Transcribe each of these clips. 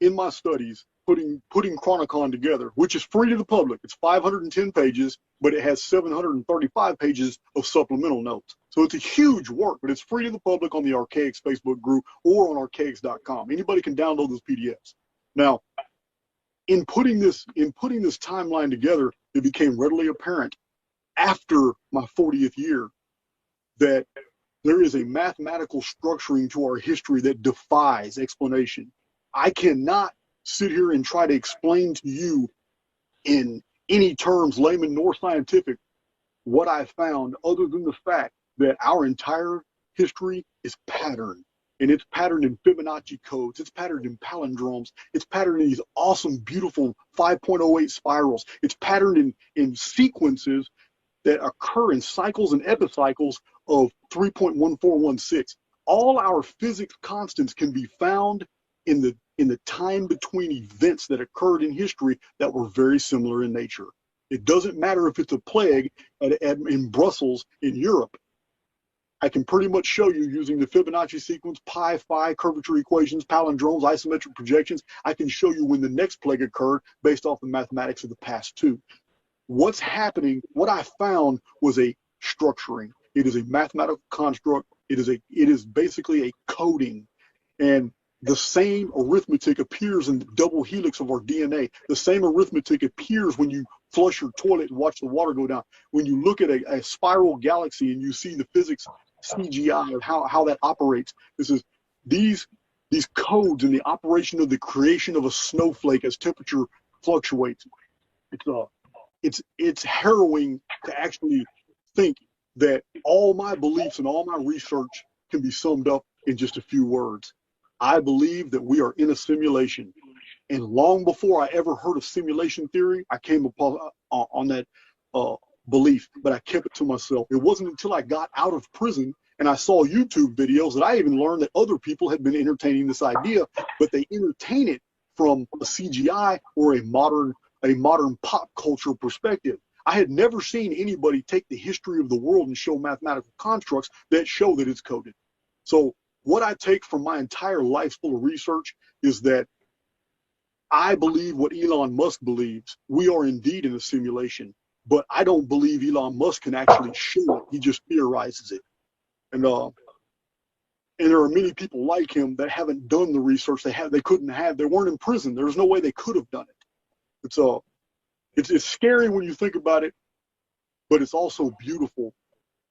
in my studies, putting Chronicon together, which is free to the public. It's 510 pages, but it has 735 pages of supplemental notes. So it's a huge work, but it's free to the public on the Archaics Facebook group or on archaics.com. Anybody can download those PDFs. Now, in putting this timeline together, it became readily apparent after my 40th year that there is a mathematical structuring to our history that defies explanation. I cannot sit here and try to explain to you in any terms, layman nor scientific, what I found, other than the fact that our entire history is patterned. And it's patterned in Fibonacci codes. It's patterned in palindromes. It's patterned in these awesome, beautiful 5.08 spirals. It's patterned in sequences that occur in cycles and epicycles of 3.1416. All our physics constants can be found in the time between events that occurred in history that were very similar in nature. It doesn't matter if it's a plague in Brussels in Europe. I can pretty much show you using the Fibonacci sequence, pi, phi, curvature equations, palindromes, isometric projections. I can show you when the next plague occurred based off the mathematics of the past two. What's happening, what I found was a structuring. It is a mathematical construct. It is basically a coding. And the same arithmetic appears in the double helix of our DNA. The same arithmetic appears when you flush your toilet and watch the water go down. When you look at a spiral galaxy and you see the physics CGI of how that operates. This is these codes in the operation of the creation of a snowflake as temperature fluctuates. It's harrowing to actually think that all my beliefs and all my research can be summed up in just a few words. I believe that we are in a simulation. And long before I ever heard of simulation theory, I came upon on that belief, but I kept it to myself. It wasn't until I got out of prison and I saw YouTube videos that I even learned that other people had been entertaining this idea, but they entertain it from a CGI or a modern pop culture perspective. I had never seen anybody take the history of the world and show mathematical constructs that show that it's coded. So what I take from my entire life full of research is that I believe what Elon Musk believes. We are indeed in a simulation, but I don't believe Elon Musk can actually show it. He just theorizes it. And there are many people like him that haven't done the research they weren't in prison. There's no way they could have done it. It's scary when you think about it, but it's also beautiful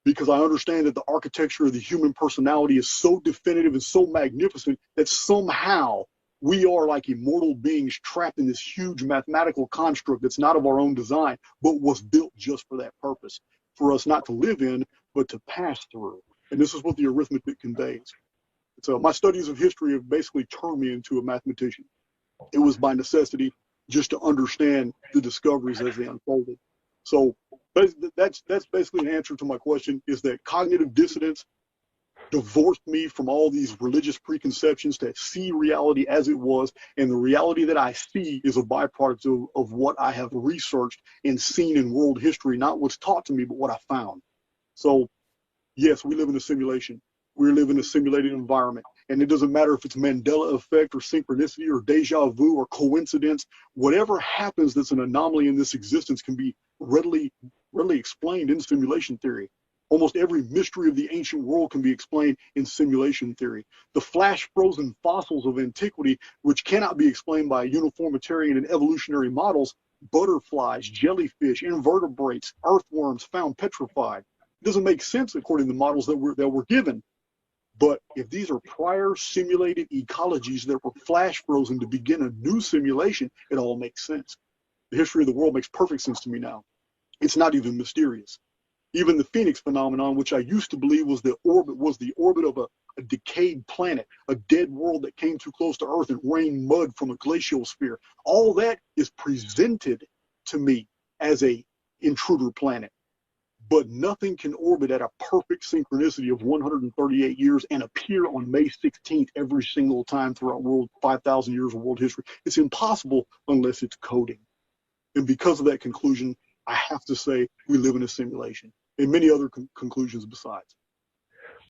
because I understand that the architecture of the human personality is so definitive and so magnificent that somehow we are like immortal beings trapped in this huge mathematical construct that's not of our own design, but was built just for that purpose, for us not to live in, but to pass through. And this is what the arithmetic conveys. So my studies of history have basically turned me into a mathematician. It was by necessity just to understand the discoveries as they unfolded. So that's basically an answer to my question, is that cognitive dissonance divorced me from all these religious preconceptions to see reality as it was, and the reality that I see is a byproduct of what I have researched and seen in world history, not what's taught to me, but what I found. So yes, we live in a simulation. We live in a simulated environment, and it doesn't matter if it's Mandela effect or synchronicity or deja vu or coincidence. Whatever happens that's an anomaly in this existence can be readily explained in simulation theory. Almost every mystery of the ancient world can be explained in simulation theory. The flash frozen fossils of antiquity, which cannot be explained by uniformitarian and evolutionary models, butterflies, jellyfish, invertebrates, earthworms found petrified. It doesn't make sense according to the models that were given. But if these are prior simulated ecologies that were flash frozen to begin a new simulation, it all makes sense. The history of the world makes perfect sense to me now. It's not even mysterious. Even the Phoenix phenomenon, which I used to believe was the orbit of a decayed planet, a dead world that came too close to Earth and rained mud from a glacial sphere, all that is presented to me as a intruder planet. But nothing can orbit at a perfect synchronicity of 138 years and appear on May 16th every single time throughout 5,000 years of world history. It's impossible unless it's coding. And because of that conclusion, I have to say we live in a simulation, and many other conclusions besides.